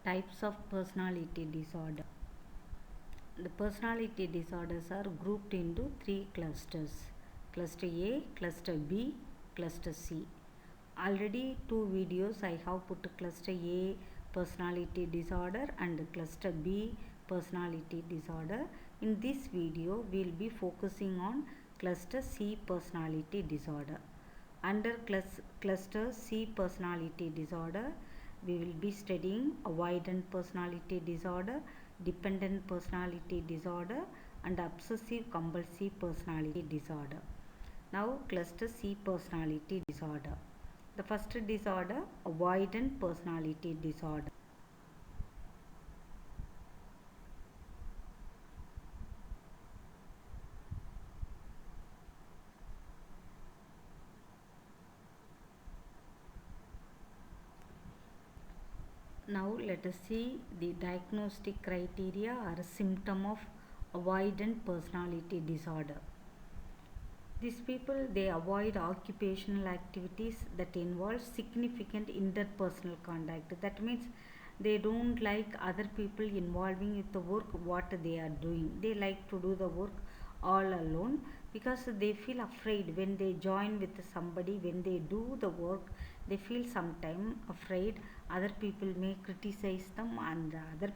Types of personality disorder. The personality disorders are grouped into three clusters: cluster A, cluster B, cluster C. Already two videos I have put cluster A personality disorder and cluster B personality disorder. In this video we will be focusing on cluster C personality disorder. Under cluster C personality disorder, we will be studying avoidant personality disorder, dependent personality disorder, and obsessive compulsive personality disorder. Now, cluster C personality disorder. The first disorder, avoidant personality disorder. Now let us see the diagnostic criteria or symptom of avoidant personality disorder. These people, they avoid occupational activities that involve significant interpersonal contact. That means they don't like other people involving with the work what they are doing. They like to do the work all alone because they feel afraid when they join with somebody. When they do the work, they feel sometime afraid other people may criticize them, and other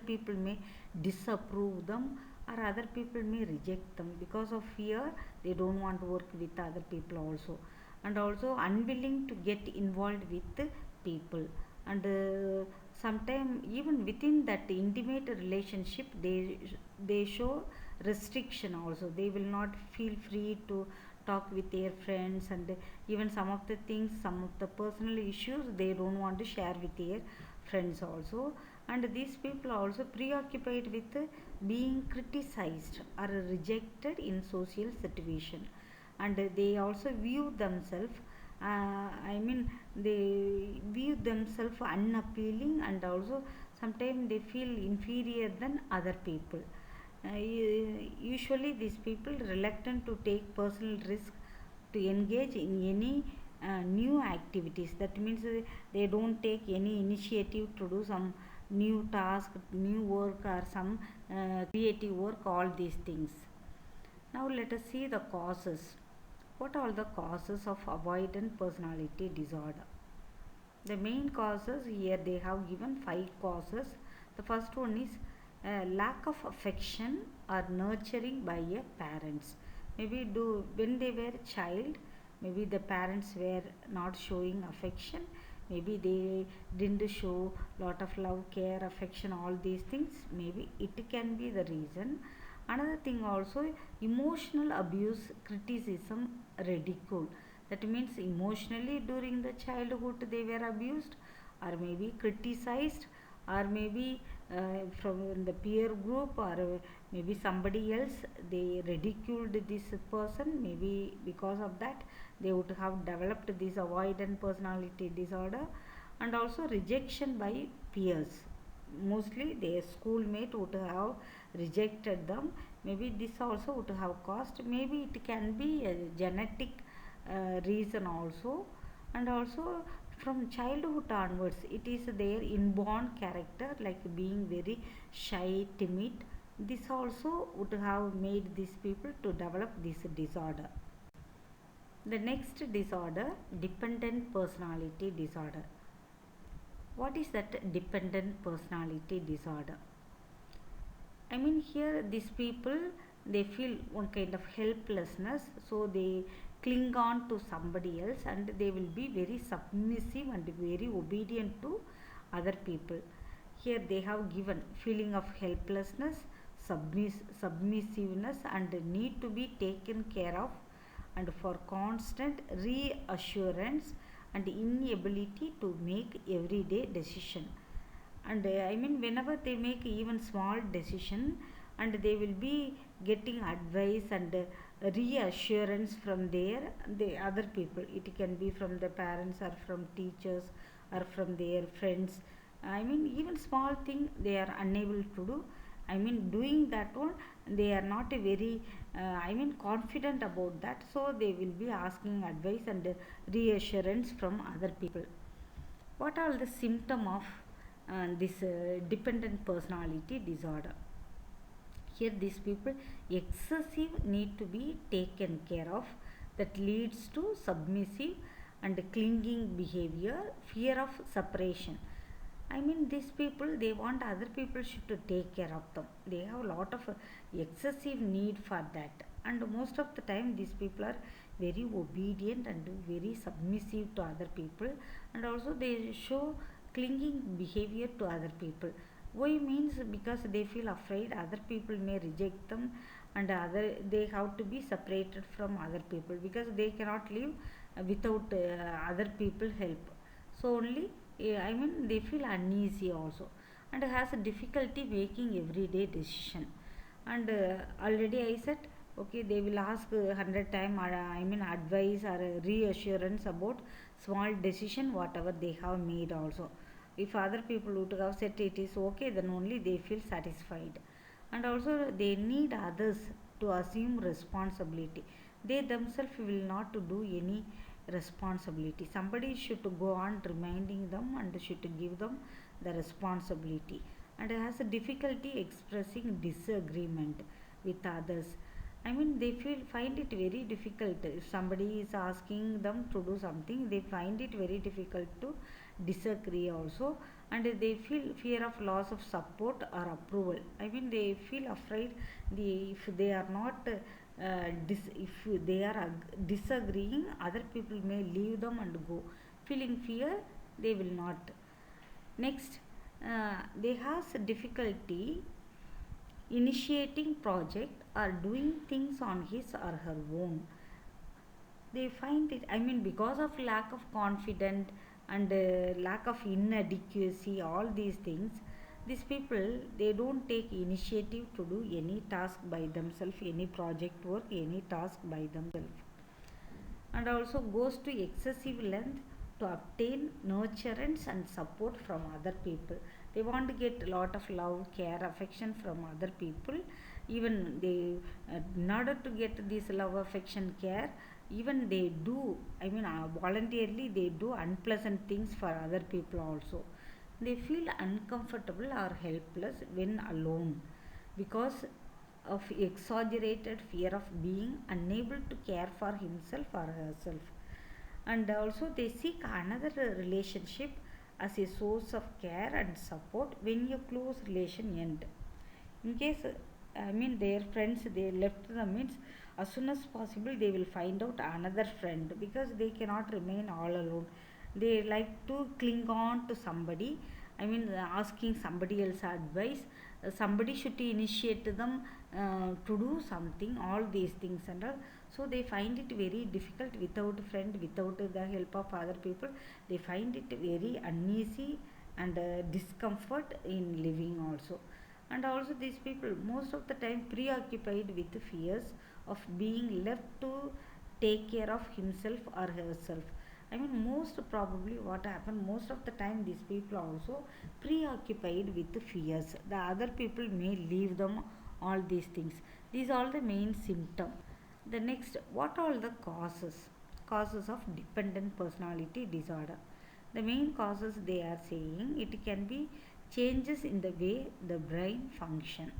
people may disapprove them, or other people may reject them. Because of fear, they don't want to work with other people also, and also unwilling to get involved with people. And sometimes even within that intimate relationship, they show restriction also. They will not feel free to talk with their friends, and even some of the things, some of the personal issues, they don't want to share with their friends also. And these people are also preoccupied with being criticized or rejected in social situation. And they also view themselves, they view themselves unappealing, and also sometimes they feel inferior than other people. Usually these people reluctant to take personal risk to engage in any new activities. That means they don't take any initiative to do some new task, new work, or some creative work, all these things. Now let us see the causes. What are the causes of avoidant personality disorder? The main causes here, they have given 5 causes. The first one is lack of affection or nurturing by a parents. Maybe when they were a child, maybe the parents were not showing affection. Maybe they didn't show lot of love, care, affection, all these things. Maybe it can be the reason. Another thing also, emotional abuse, criticism, ridicule. That means emotionally during the childhood they were abused, or maybe criticized, or maybe from the peer group, or maybe somebody else, they ridiculed this person. Maybe because of that they would have developed this avoidant personality disorder. And also rejection by peers. Mostly their schoolmate would have rejected them. Maybe this also would have caused. Maybe it can be a genetic reason also. And also from childhood onwards, it is their inborn character, like being very shy, timid. This also would have made these people to develop this disorder. The next disorder, dependent personality disorder. What is that dependent personality disorder? Here these people, they feel one kind of helplessness, so they cling on to somebody else, and they will be very submissive and very obedient to other people. Here they have given feeling of helplessness, submissiveness, and need to be taken care of, and for constant reassurance and inability to make everyday decision. And whenever they make even small decision, and they will be getting advice and reassurance from the other people. It can be from the parents, or from teachers, or from their friends. Even small thing they are unable to do. Doing that one, they are not a very confident about that, so they will be asking advice and reassurance from other people. What are the symptom of this dependent personality disorder. Here these people excessive need to be taken care of, that leads to submissive and clinging behavior, fear of separation. I mean, these people, they want other people should to take care of them. They have a lot of excessive need for that, and most of the time these people are very obedient and very submissive to other people, and also they show clinging behavior to other people. Why means because they feel afraid other people may reject them, and other they have to be separated from other people because they cannot live without other people help. So only I mean, they feel uneasy also, and has a difficulty making everyday decision. And already I said, okay, they will ask 100 time I mean advice or reassurance about small decision whatever they have made also. If other people would have said it is okay, then only they feel satisfied. And also they need others to assume responsibility. They themselves will not to do any responsibility. Somebody should go on reminding them and should give them the responsibility, and has a difficulty expressing disagreement with others. I mean, they feel find it very difficult. If somebody is asking them to do something, they find it very difficult to disagree also, and they feel fear of loss of support or approval. I mean, they feel afraid if they are not if they are disagreeing, other people may leave them and go. Feeling fear, they will not. Next, they have difficulty initiating project or doing things on his or her own. They find it, I mean, because of lack of confidence and lack of inadequacy, all these things, these people, they don't take initiative to do any task by themselves, any project work, any task by themselves, and also goes to excessive length to obtain nurturance and support from other people. They want to get a lot of love, care, affection from other people. Even they, in order to get this love, affection, care, even they do, I mean, voluntarily they do unpleasant things for other people also. They feel uncomfortable or helpless when alone because of exaggerated fear of being unable to care for himself or herself. And also they seek another relationship as a source of care and support when a close relation end. In case I mean their friends they left them means, as soon as possible they will find out another friend because they cannot remain all alone. They like to cling on to somebody. I mean, asking somebody else advice. Somebody should initiate them to do something. All these things and all. So they find it very difficult without friend, without the help of other people. They find it very uneasy and discomfort in living also. And also these people most of the time preoccupied with fears of being left to take care of himself or herself. I mean, most probably what happened most of the time these people are also preoccupied with the fears. The other people may leave them, all these things. These are the main symptom. The next, what are the causes? Causes of dependent personality disorder. The main causes they are saying it can be changes in the way the brain function,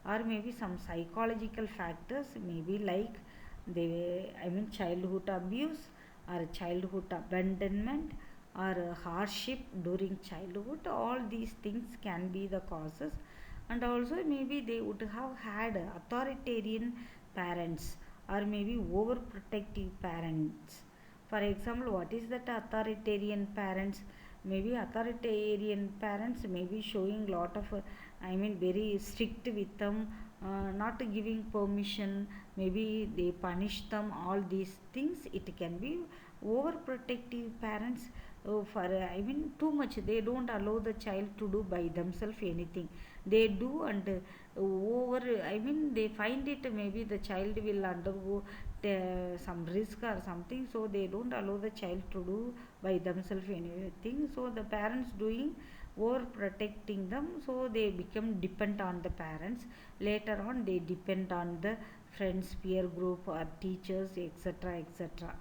or maybe some psychological factors, maybe like they, I mean, childhood abuse or childhood abandonment or hardship during childhood. All these things can be the causes. And also maybe they would have had authoritarian parents or maybe overprotective parents. For example, what is that authoritarian parents? Maybe authoritarian parents may be showing lot of I mean very strict with them, not giving permission, maybe they punish them, all these things. It can be overprotective parents. For I mean too much, they don't allow the child to do by themselves anything. They do, and over, I mean they find it maybe the child will undergo some risk or something, so they don't allow the child to do by themselves anything. So the parents doing over protecting them, so they become dependent on the parents. Later on they depend on the friends, peer group or teachers, etc, etc.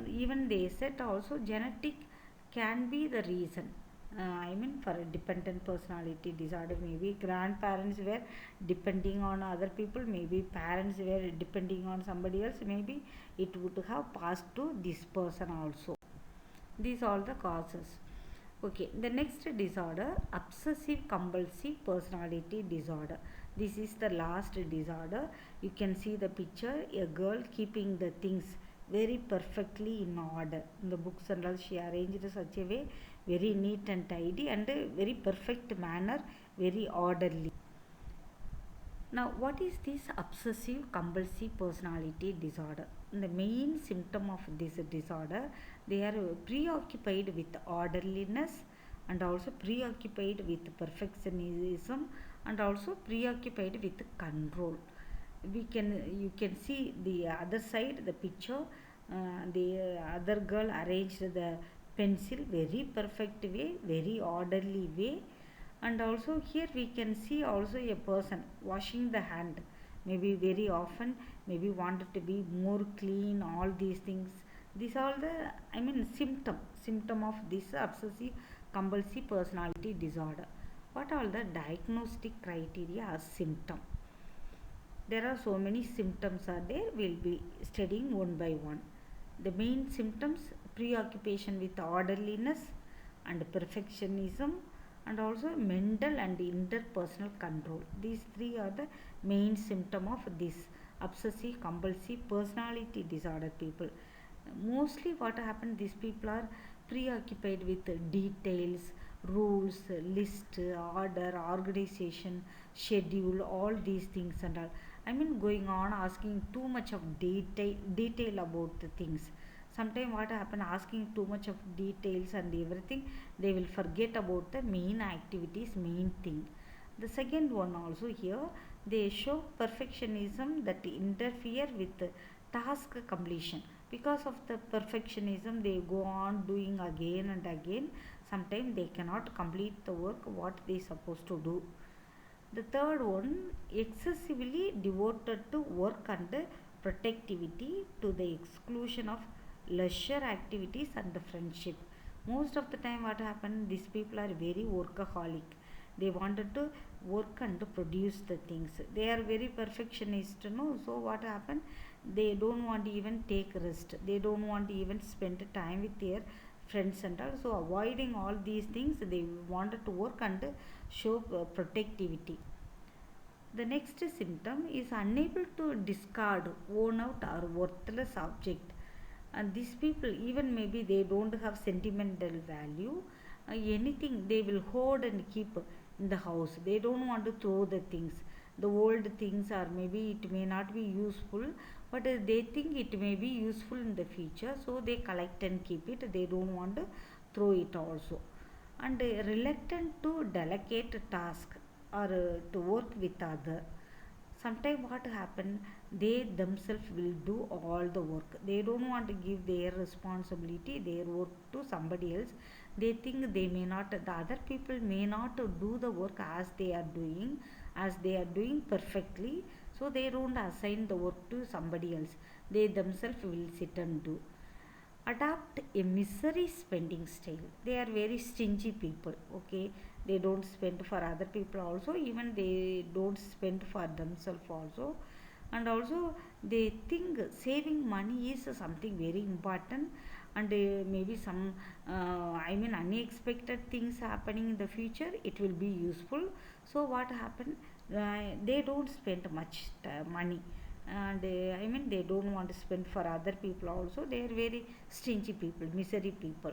Even they said also genetic can be the reason. for a dependent personality disorder, maybe grandparents were depending on other people, maybe parents were depending on somebody else, maybe it would have passed to this person also. These are the causes. Okay, the next disorder, obsessive compulsive personality disorder. This is the last disorder. You can see the picture, a girl keeping the things very perfectly in order in the books and all. She arranged such a way, very neat and tidy, and a very perfect manner, very orderly. Now, what is this obsessive compulsive personality disorder? The main symptom of this disorder, they are preoccupied with orderliness, and also preoccupied with perfectionism, and also preoccupied with control. You can see the other side, the picture. The other girl arranged the pencil very perfect way, very orderly way, and also here we can see also a person washing the hand, maybe very often, maybe wanted to be more clean, all these things. These are the, symptom of this obsessive compulsive personality disorder. What are the diagnostic criteria as symptom? There are so many symptoms are there, we'll be studying one by one. The main symptoms, preoccupation with orderliness and perfectionism, and also mental and interpersonal control. These three are the main symptom of this obsessive compulsive personality disorder people. Mostly what happens, these people are preoccupied with details, rules, list, order, organization, schedule, all these things and all. Going on asking too much of detail about the things. Sometimes what happen, asking too much of details and everything, they will forget about the main activities, main thing. The second one also here, they show perfectionism that interfere with task completion. Because of the perfectionism, they go on doing again and again. Sometimes they cannot complete the work what they supposed to do. The third one, excessively devoted to work and productivity to the exclusion of leisure activities and friendship. Most of the time what happen, these people are very workaholic. They wanted to work and produce the things. They are very perfectionist, no? So what happen, they don't want to even take rest, they don't want to even spend time with their friends and all. So avoiding all these things, they wanted to work and show productivity. The next symptom is unable to discard, worn out or worthless object. And these people, even maybe they don't have sentimental value, anything they will hoard and keep in the house. They don't want to throw the things. The old things, or maybe it may not be useful, but they think it may be useful in the future, so they collect and keep it. They don't want to throw it also. And reluctant to delegate task, or to work with other. Sometimes what happen, they themselves will do all the work. They don't want to give their responsibility, their work to somebody else. They think they may not, the other people may not do the work as they are doing perfectly, so they don't assign the work to somebody else. They themselves will sit and do. Adopt a misery spending style. They are very stingy people. Okay, they don't spend for other people also, even they don't spend for themselves also. And also they think saving money is something very important, and maybe some unexpected things happening in the future, it will be useful. So what happen, they don't spend much money, and they don't want to spend for other people also. They are very stingy people, misery people.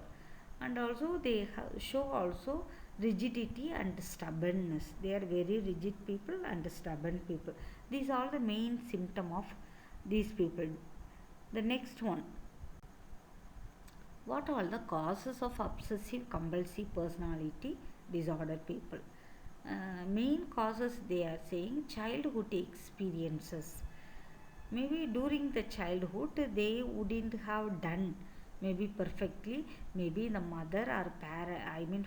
And also they show also rigidity and stubbornness. They are very rigid people and stubborn people. These are the main symptom of these people. The next one, what are the causes of obsessive compulsive personality disorder people? Main causes, they are saying childhood experiences. Maybe during the childhood they wouldn't have done maybe perfectly, maybe the mother or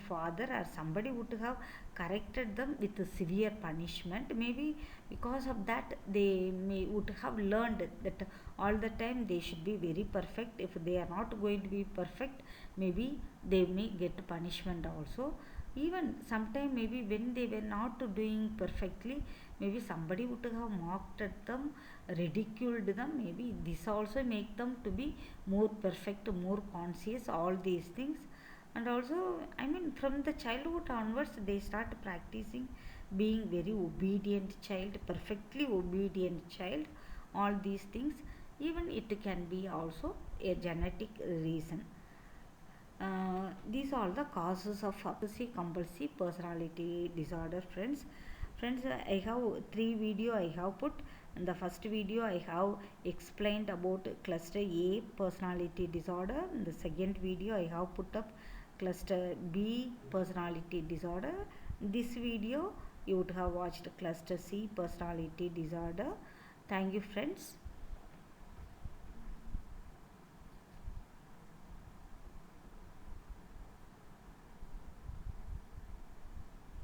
father or somebody would have corrected them with a severe punishment. Maybe because of that they would have learned that all the time they should be very perfect. If they are not going to be perfect, maybe they may get punishment also. Even sometime maybe when they were not doing perfectly, maybe somebody would have mocked at them, ridiculed them. Maybe this also make them to be more perfect, more conscious, all these things. And also, from the childhood onwards they start practicing being very obedient child, perfectly obedient child, all these things. Even it can be also a genetic reason. These are the causes of obsessive compulsive personality disorder, friends. I have three video I have put. In the first video I have explained about cluster A personality disorder. In the second video I have put up cluster B personality disorder. This video you would have watched cluster C personality disorder. Thank you, friends.